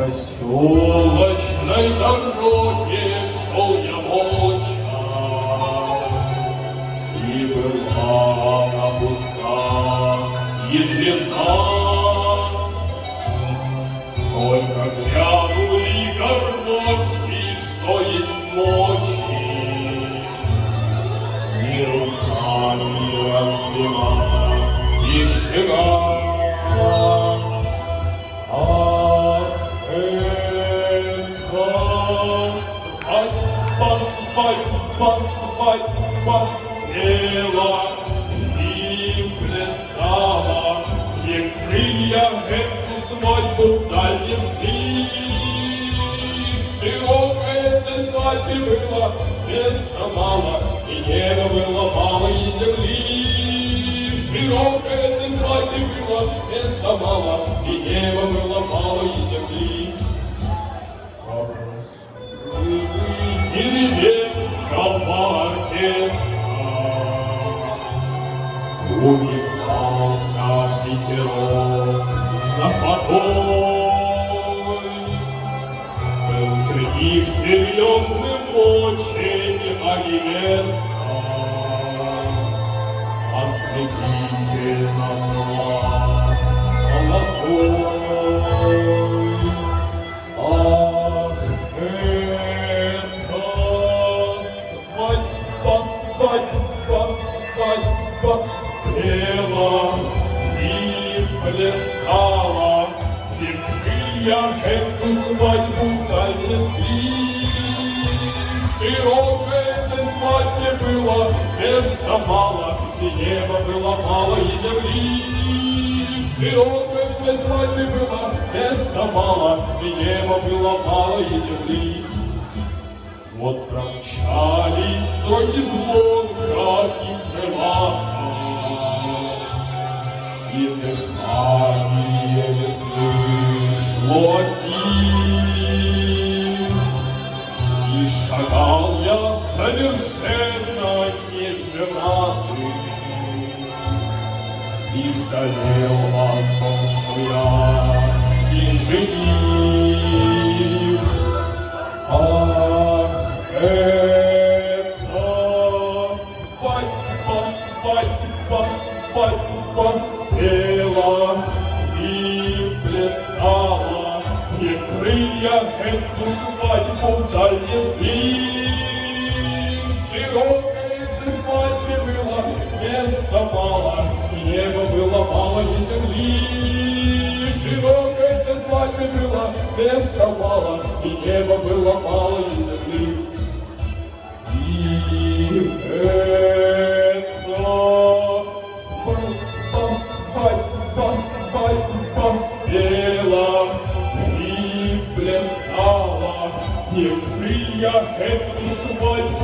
проселочной дороге шел я молча, и была она пуста и длинна. Только глянули горночки, что есть ночи, ни руками развела тишина. Свадьба пела и плясала, и крылья эту свадьбу вдаль несли. Широкое для свадьбы было места мало, и неба было мало, и земли. Широкое для свадьбы было места мало, и неба было мало, и земли. Умивался ветерок на покой. Был жених серьезным очень, а невеста ослепительно молодой. Ах, это свадьба, пела и плясала, и крылья эту свадьбу вдаль несли. Широкое для свадьбы было места мало, и неба было мало, и земли. Широкое для свадьбы было места мало, и неба было мало, и земли. Вот промчались строки звонка и крылата, и дыхание весны шло от них. И шагал я совершенно неженатый, и жалел о том, что я не жених. Ах, это свадьба пела и плясала, и крылья эту свадьбу вдаль несли. Широкое для свадьбы было места мало, и неба было мало, и земли. Широкое для свадьбы было места мало, и неба было мало, и земли. И свадьба пела и плясала, и крылья эту свадьбу